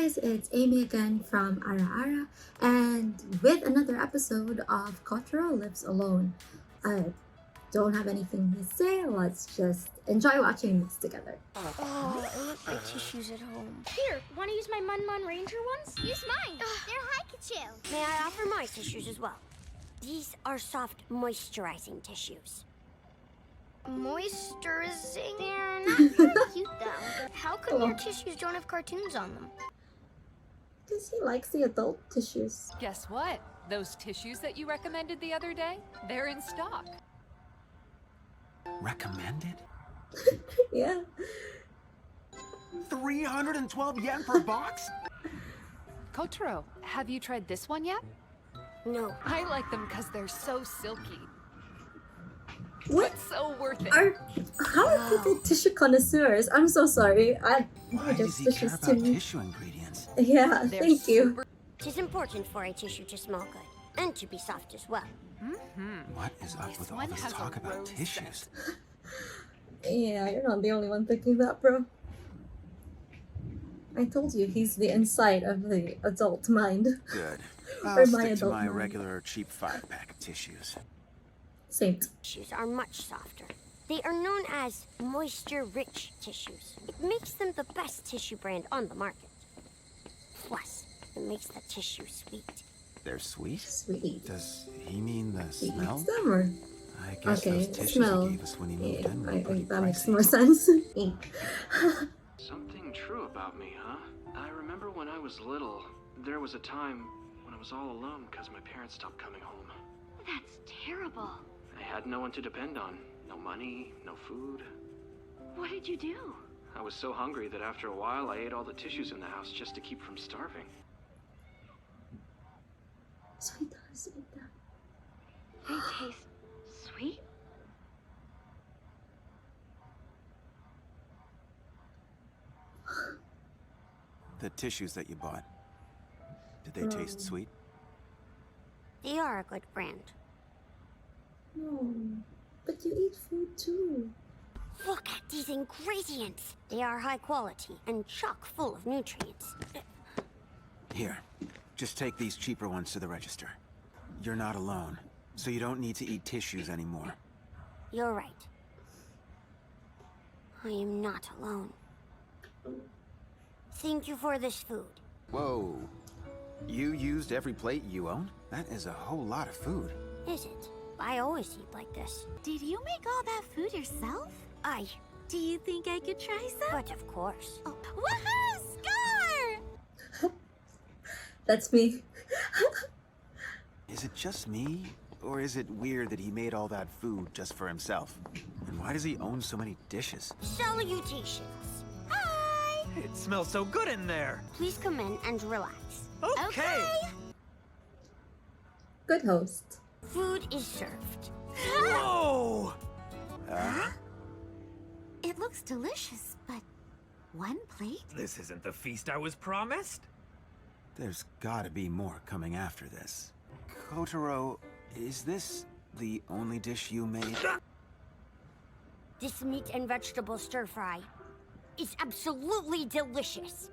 guys, it's Amy again from Ara Ara, and with another episode of Kotaro Lives Alone. I don't have anything to say, let's just enjoy watching this together. Oh, I left my tissues at home. Here, want to use my Mun Ranger ones? Use mine. They're Hikachu. May I offer my tissues as well? These are soft, moisturizing tissues. Moisturizing? They're not very cute, though. How come your tissues don't have cartoons on them? Because he likes the adult tissues. Guess what? Those tissues that you recommended the other day, they're in stock. Recommended? Yeah. 312 yen per box? Kotaro, have you tried this one yet? No. I like them because they're so silky. What? It's so worth it. How are people tissue connoisseurs? I'm so sorry. Why just does he care tissues about to me. tissue ingredients? Yeah, They're thank you. super- It is important for a tissue to smell good and to be soft as well. What is up This with all one this has a talk about rose tissues? Yeah, you're not the only one thinking that, bro. I told you he's the inside of the adult mind. Good. Or I'll my stick to adult my mind. regular cheap 5-pack of tissues. Saint. Tissues are much softer. They are known as moisture-rich tissues. It makes them the best tissue brand on the market. Plus, it makes the tissue sweet. They're sweet? Sweet. Does he mean the He smell? eats them, or? I guess Okay, those tissues smell. he gave us when he moved Yeah, in were I pretty think that makes pricey. more sense. Something true about me, huh? I remember when I was little, there was a time when I was all alone because my parents stopped coming home. That's terrible. I had no one to depend on. No money, no food. What did you do? I was so hungry that after a while I ate all the tissues in the house just to keep from starving. So he does eat them. They taste sweet? The tissues that you bought, did they taste sweet? They are a good brand. No, but you eat food too. Look at these ingredients. They are high quality and chock full of nutrients. Here, just take these cheaper ones to the register. You're not alone, so you don't need to eat tissues anymore. You're right. I am not alone. Thank you for this food. Whoa. You used every plate you own? That is a whole lot of food. Is it? I always eat like this. Did you make all that food yourself? Do you think I could try some? But of course. Oh. Woohoo! Score! That's me. Is it just me? Or is it weird that he made all that food just for himself? And why does he own so many dishes? Salutations. Hi! It smells so good in there. Please come in and relax. Okay. Good host. Food is served. Whoa! It looks delicious, but one plate? This isn't the feast I was promised. There's gotta be more coming after this. Kotaro, is this the only dish you made? This meat and vegetable stir fry is absolutely delicious.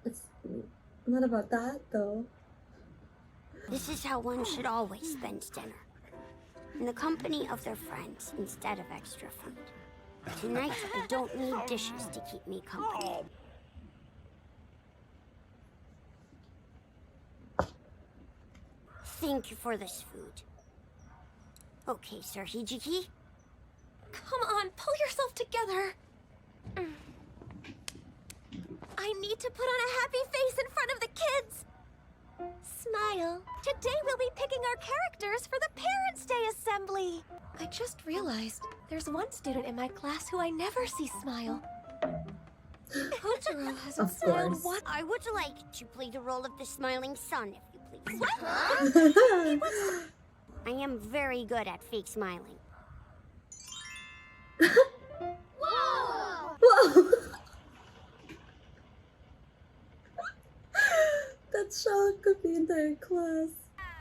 It's not about that, though. This is how one should always spend dinner. In the company of their friends instead of extra food. Tonight, I don't need dishes to keep me company. Thank you for this food. Okay, Sir Hijiki. Come on, pull yourself together. I need to put on a happy face in front of the kids. Smile. Today we'll be picking our characters for the Parents' Day assembly. I just realized there's one student in my class who I never see smile. Kotaro hasn't Of smiled course. once. I would like to play the role of the smiling sun, if you please. I am very good at fake smiling. Whoa! Whoa! That shocked the entire class.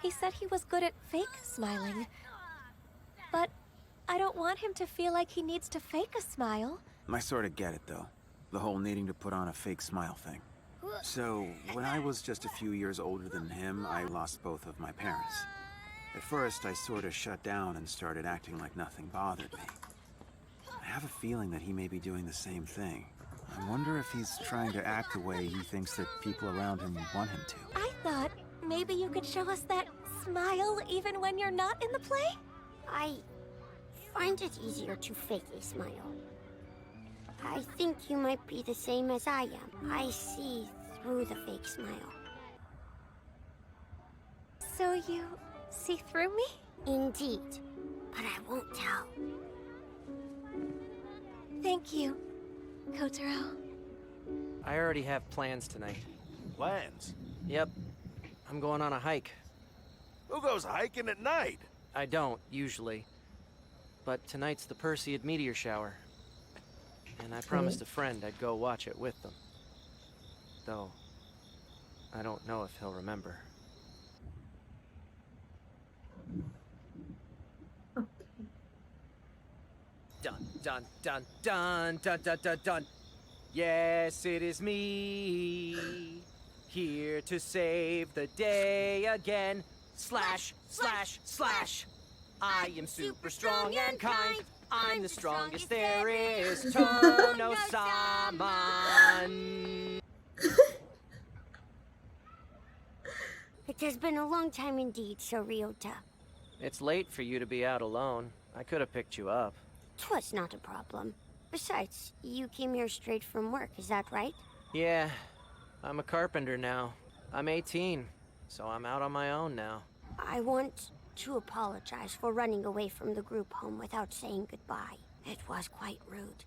He said he was good at fake smiling. But I don't want him to feel like he needs to fake a smile. I sort of get it, though. The whole needing to put on a fake smile thing. So, when I was just a few years older than him, I lost both of my parents. At first, I sort of shut down and started acting like nothing bothered me. I have a feeling that he may be doing the same thing. I wonder if he's trying to act the way he thinks that people around him want him to. I thought maybe you could show us that smile even when you're not in the play? I find it easier to fake a smile. I think you might be the same as I am. I see through the fake smile. So you see through me? Indeed, but I won't tell. Thank you, Kotaro. I already have plans tonight. Plans? Yep. I'm going on a hike. Who goes hiking at night? I don't, usually. But tonight's the Perseid meteor shower. And I promised a friend I'd go watch it with them. Though, I don't know if he'll remember. Dun, dun, dun, dun, dun, dun, dun, dun. Yes, it is me. Here to save the day again. Slash, slash, slash. I am super strong and kind. I'm the strongest there is. Tono-saman. It has been a long time indeed, Sir Ryota. It's late for you to be out alone. I could have picked you up. 'Twas not a problem. Besides, you came here straight from work, is that right? Yeah, I'm a carpenter now. I'm 18, so I'm out on my own now. I want to apologize for running away from the group home without saying goodbye. It was quite rude.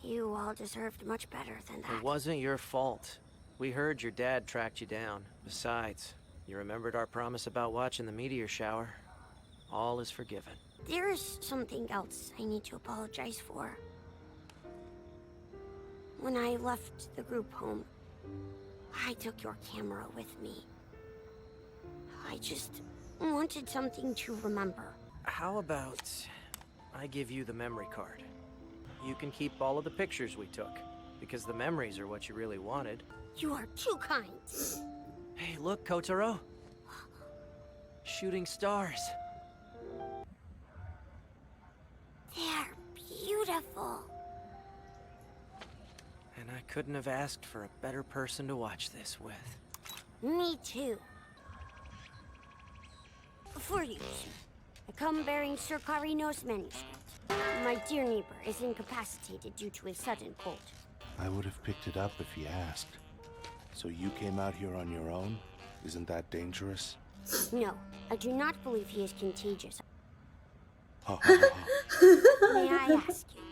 You all deserved much better than that. It wasn't your fault. We heard your dad tracked you down. Besides, you remembered our promise about watching the meteor shower. All is forgiven. There is something else I need to apologize for. When I left the group home, I took your camera with me. I just wanted something to remember. How about I give you the memory card? You can keep all of the pictures we took, because the memories are what you really wanted. You are too kind. Hey, look, Kotaro. Shooting stars. They're beautiful. And I couldn't have asked for a better person to watch this with. Me too. For you, sir. I come bearing Sir Karino's manuscript. My dear neighbor is incapacitated due to a sudden cold. I would have picked it up if he asked. So you came out here on your own? Isn't that dangerous? No, I do not believe he is contagious. Ha ha ha. May I ask you,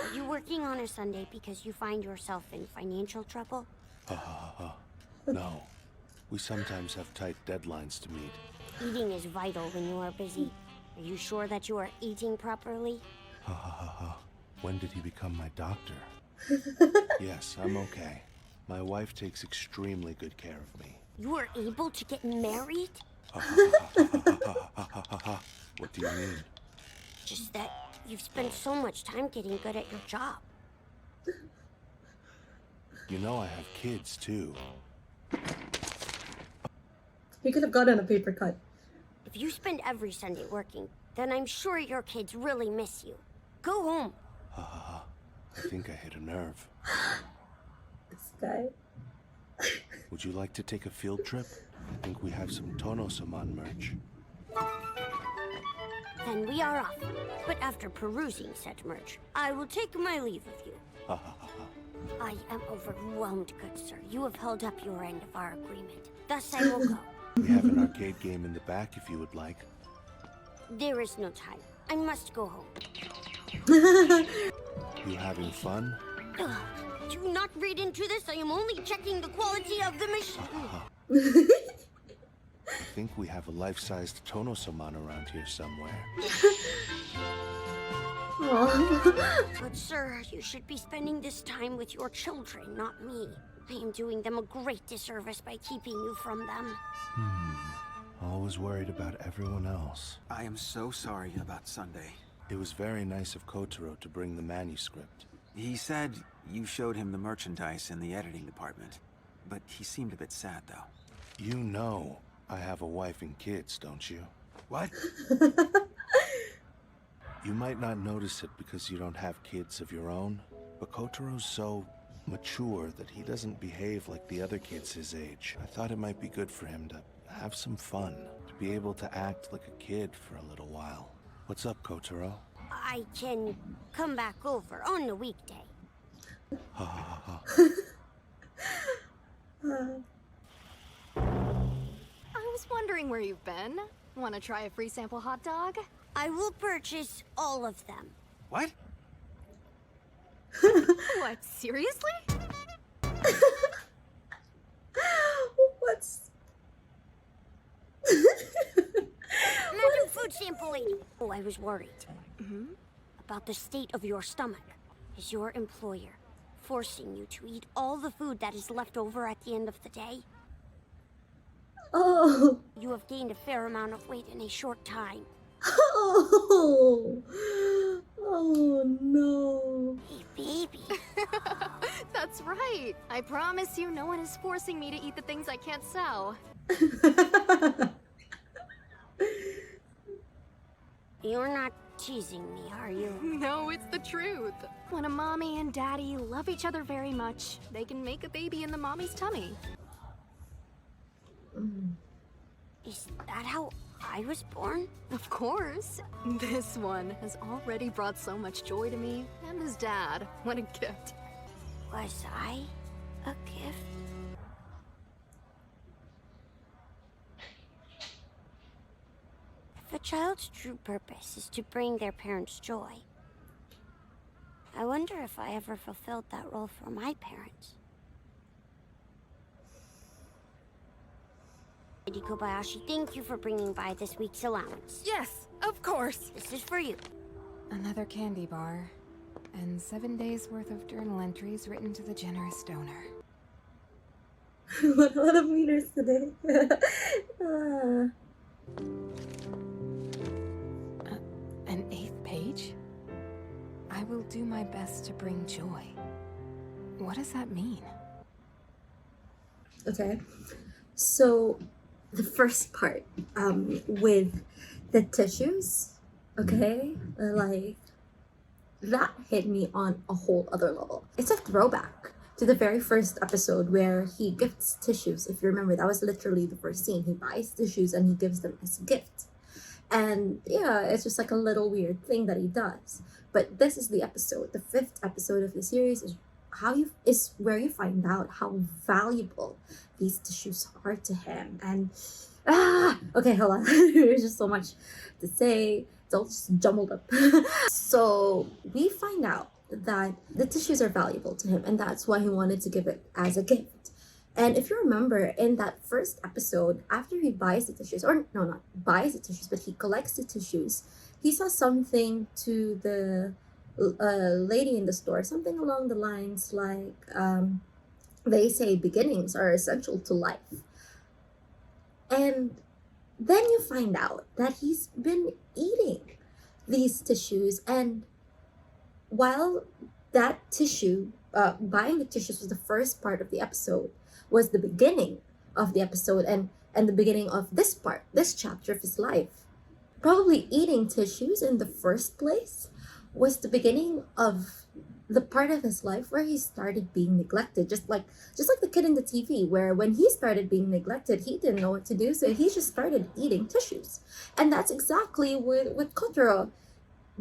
are you working on a Sunday because you find yourself in financial trouble? Ha ha ha. No. We sometimes have tight deadlines to meet. Eating is vital when you are busy. Are you sure that you are eating properly? Ha ha ha ha. When did he become my doctor? Yes, I'm okay. My wife takes extremely good care of me. You are able to get married? Ha ha ha ha ha ha ha ha ha ha. What do you mean? Just that you've spent so much time getting good at your job. You know I have kids too. He could have gotten a paper cut. If you spend every Sunday working, then I'm sure your kids really miss you. Go home. Ha ha ha. I think I hit a nerve. This guy. Would you like to take a field trip? I think we have some Tono-saman merch. Then we are off. But after perusing said merch, I will take my leave of you. Ha ha ha ha. I am overwhelmed, good sir. You have held up your end of our agreement. Thus I will go. We have an arcade game in the back if you would like. There is no time. I must go home. You having fun? Ugh. Do not read into this. I am only checking the quality of the machine. I think we have a life-sized Tono-saman around here somewhere. But sir, you should be spending this time with your children, not me. I am doing them a great disservice by keeping you from them. Always worried about everyone else. I am so sorry about Sunday. It was very nice of Kotaro to bring the manuscript. He said You showed him the merchandise in the editing department. But he seemed a bit sad, though. You know I have a wife and kids, don't you? What? You might not notice it because you don't have kids of your own, but Kotaro's so mature that he doesn't behave like the other kids his age. I thought it might be good for him to have some fun, to be able to act like a kid for a little while. What's up, Kotaro? I can come back over on the weekday. Ha ha ha. I was wondering where you've been. Want to try a free sample hot dog? I will purchase all of them. What? What, seriously? What's... Madam Food Sample Lady. Oh, I was worried. About the state of your stomach. Is your employer forcing you to eat all the food that is left over at the end of the day? Oh. You have gained a fair amount of weight in a short time. Oh. Oh no. Hey, baby. That's right. I promise you no one is forcing me to eat the things I can't sell. You're not teasing me, are you? No, it's the truth. When a mommy and daddy love each other very much, they can make a baby in the mommy's tummy. Is that how I was born? Of course. This one has already brought so much joy to me and his dad. What a gift. Was I a gift? If a child's true purpose is to bring their parents joy, I wonder if I ever fulfilled that role for my parents. Lady Kobayashi, thank you for bringing by this week's allowance. Yes, of course. This is for you. Another candy bar. And 7 days worth of journal entries written to the generous donor. What a lot of meters today. An 8th page? I will do my best to bring joy. What does that mean? Okay. So the first part, with the tissues, okay? Like, that hit me on a whole other level. It's a throwback to the very first episode where he gifts tissues. If you remember, that was literally the first scene. He buys tissues and he gives them as a gift. And yeah, it's just like a little weird thing that he does. But this is the episode. The 5th episode of the series is where you find out how valuable these tissues are to him. And okay, hold on. There's just so much to say. It's all just jumbled up. So we find out that the tissues are valuable to him, and that's why he wanted to give it as a gift. And if you remember, in that first episode, after he buys the tissues, or no, not buys the tissues, but he collects the tissues, he saw something to the lady in the store, something along the lines like, they say beginnings are essential to life. And then you find out that he's been eating these tissues, and while that tissue, buying the tissues was the first part of the episode, was the beginning of the episode and the beginning of this part, this chapter of his life. Probably eating tissues in the first place was the beginning of the part of his life where he started being neglected, just like the kid in the TV, where when he started being neglected, he didn't know what to do, so he just started eating tissues. And that's exactly what Kotaro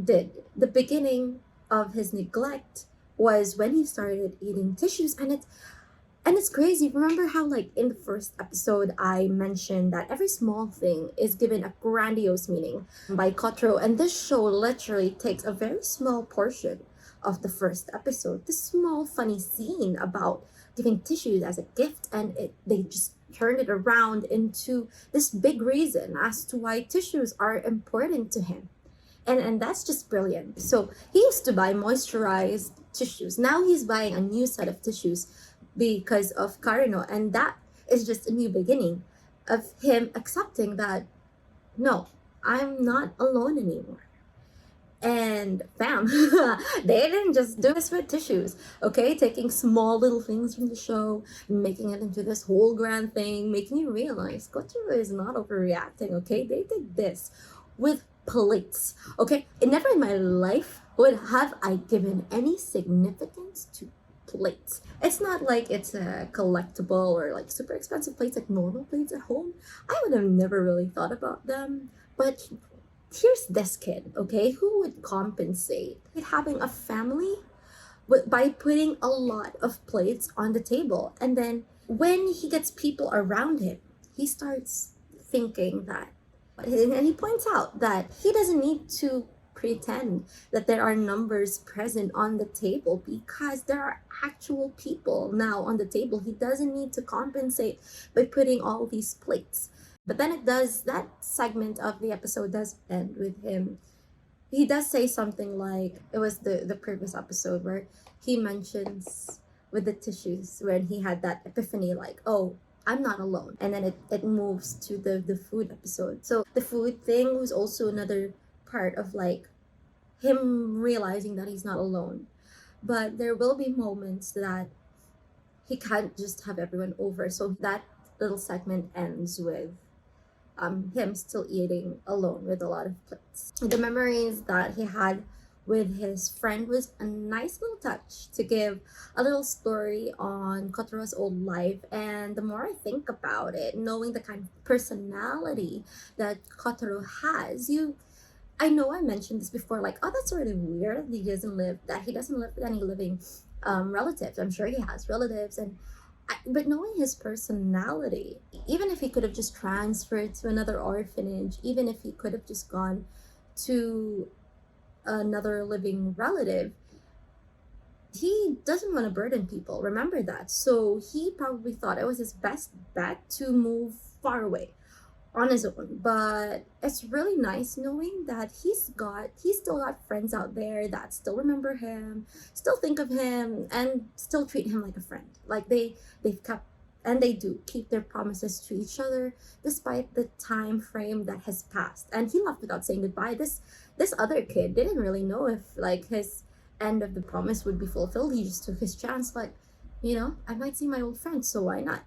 did. The beginning of his neglect was when he started eating tissues, and it's crazy. Remember how, like, in the first episode I mentioned that every small thing is given a grandiose meaning by Kotaro, and this show literally takes a very small portion of the first episode, this small funny scene about giving tissues as a gift, and they just turned it around into this big reason as to why tissues are important to him. And that's just brilliant. So he used to buy moisturized tissues. Now he's buying a new set of tissues because of Karino, and that is just a new beginning of him accepting that, no, I'm not alone anymore. And bam, they didn't just do this with tissues, okay? Taking small little things from the show, making it into this whole grand thing, making you realize Kotaro is not overreacting, okay? They did this with plates, okay? And never in my life would have I given any significance to plates. It's not like it's a collectible or like super expensive plates, like normal plates at home. I would have never really thought about them, but here's this kid, okay, who would compensate having a family by putting a lot of plates on the table. And then when he gets people around him, he starts thinking that, and he points out that he doesn't need to pretend that there are numbers present on the table because there are actual people now on the table. He doesn't need to compensate by putting all these plates. But then that segment of the episode does end with him. He does say something like, it was the previous episode where he mentions with the tissues when he had that epiphany, like, oh, I'm not alone. And then it moves to the food episode. So the food thing was also another part of like him realizing that he's not alone. But there will be moments that he can't just have everyone over. So that little segment ends with him still eating alone with a lot of plates. The memories that he had with his friend was a nice little touch to give a little story on Kotaro's old life. And the more I think about it, knowing the kind of personality that Kotaro has, I know I mentioned this before, like, oh, that's sort of weird that he doesn't live with any living relatives. I'm sure he has relatives, but knowing his personality, even if he could have just transferred to another orphanage, even if he could have just gone to another living relative, he doesn't want to burden people. Remember that. So he probably thought it was his best bet to move far away on his own. But it's really nice knowing that he's still got friends out there that still remember him, still think of him, and still treat him like a friend. Like they've kept, and they do keep their promises to each other despite the time frame that has passed. And he left without saying goodbye. This other kid didn't really know if like his end of the promise would be fulfilled. He just took his chance, like, I might see my old friend, so why not?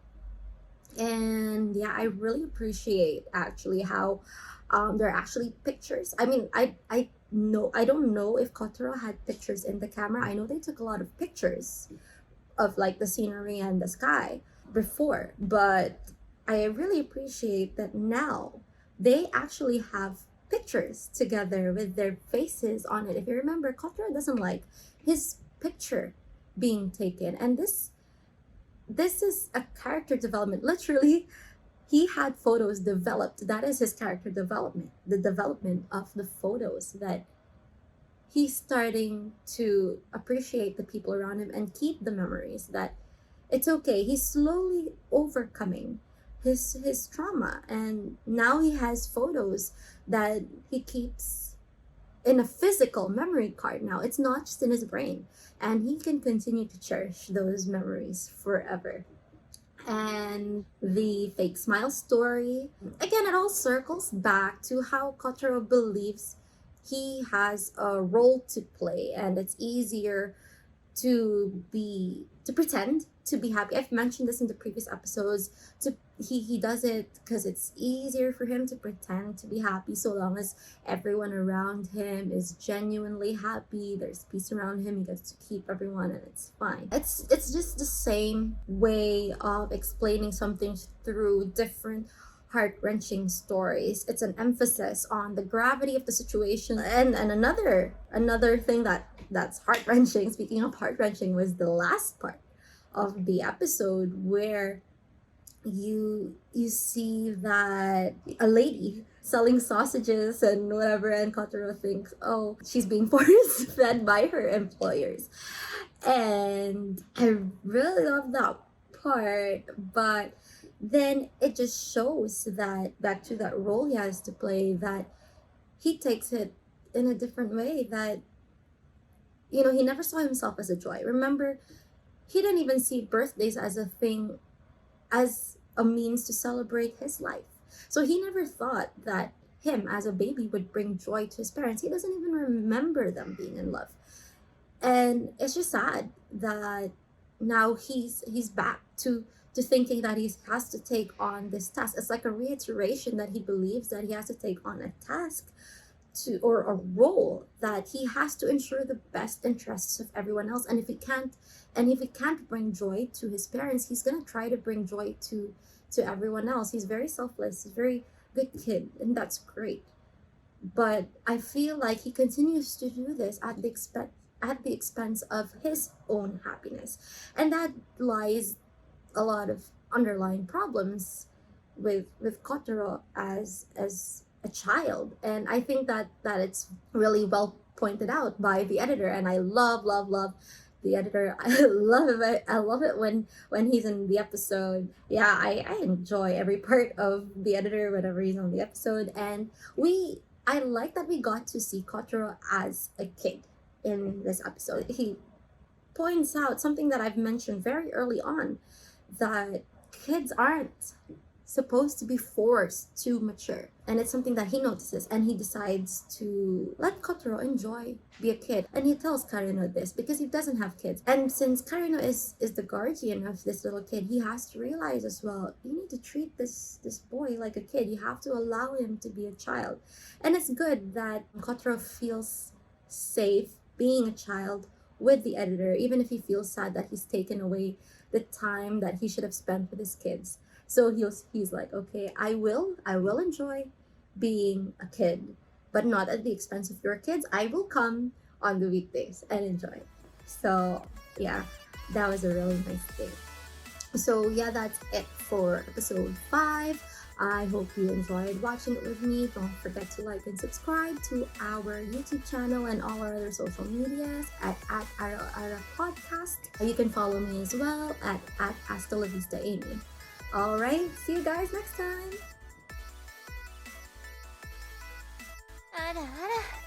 And yeah, I really appreciate actually how there are actually pictures. I mean, I don't know if Kotaro had pictures in the camera. I know they took a lot of pictures of like the scenery and the sky before, but I really appreciate that now they actually have pictures together with their faces on it. If you remember, Kotaro doesn't like his picture being taken, and this is a character development. Literally, he had photos developed. That is his character development. The development of the photos, that he's starting to appreciate the people around him and keep the memories, that it's okay. He's slowly overcoming his trauma, and now he has photos that he keeps in a physical memory card now. It's not just in his brain, and he can continue to cherish those memories forever. And the fake smile story, again, it all circles back to how Kotaro believes he has a role to play, and it's easier to pretend to be happy. I've mentioned this in the previous episodes. He does it because it's easier for him to pretend to be happy, so long as everyone around him is genuinely happy, there's peace around him, he gets to keep everyone, and it's fine. It's just the same way of explaining something through different heart-wrenching stories. It's an emphasis on the gravity of the situation. And another thing that's heart-wrenching, speaking of heart-wrenching, was the last part of the episode where you see that a lady selling sausages and whatever, and Kotaro thinks, oh, she's being force-fed by her employers. And I really love that part, but then it just shows that, back to that role he has to play, that he takes it in a different way, that he never saw himself as a joy. Remember, he didn't even see birthdays as a thing, as a means to celebrate his life. So he never thought that him as a baby would bring joy to his parents, he doesn't even remember them being in love. And it's just sad that now he's back to thinking that he has to take on this task. It's like a reiteration that he believes that he has to take on a task to, or a role that he has to ensure the best interests of everyone else. And if he can't bring joy to his parents, he's gonna try to bring joy to everyone else. He's very selfless, he's a very good kid, and that's great. But I feel like he continues to do this at the expense of his own happiness, and that lies a lot of underlying problems with Kotaro as a child. And I think that it's really well pointed out by the editor, and I love the editor. I love it when he's in the episode. Yeah, I enjoy every part of the editor whenever he's on the episode. And I like that we got to see Kotaro as a kid in this episode. He points out something that I've mentioned very early on, that kids aren't supposed to be forced to mature. And it's something that he notices, and he decides to let Kotaro be a kid. And he tells Karino this because he doesn't have kids. And since Karino is the guardian of this little kid, he has to realize as well, you need to treat this boy like a kid. You have to allow him to be a child. And it's good that Kotaro feels safe being a child with the editor, even if he feels sad that he's taken away the time that he should have spent with his kids. So he's like, okay, I will enjoy being a kid, but not at the expense of your kids. I will come on the weekdays and enjoy. So yeah, that was a really nice thing. So yeah, that's it for episode 5. I hope you enjoyed watching it with me. Don't forget to like and subscribe to our YouTube channel and all our other social medias at Ara Ara Podcast. You can follow me as well at Hasta La Vista Amy. Alright, see you guys next time. Ara Ara.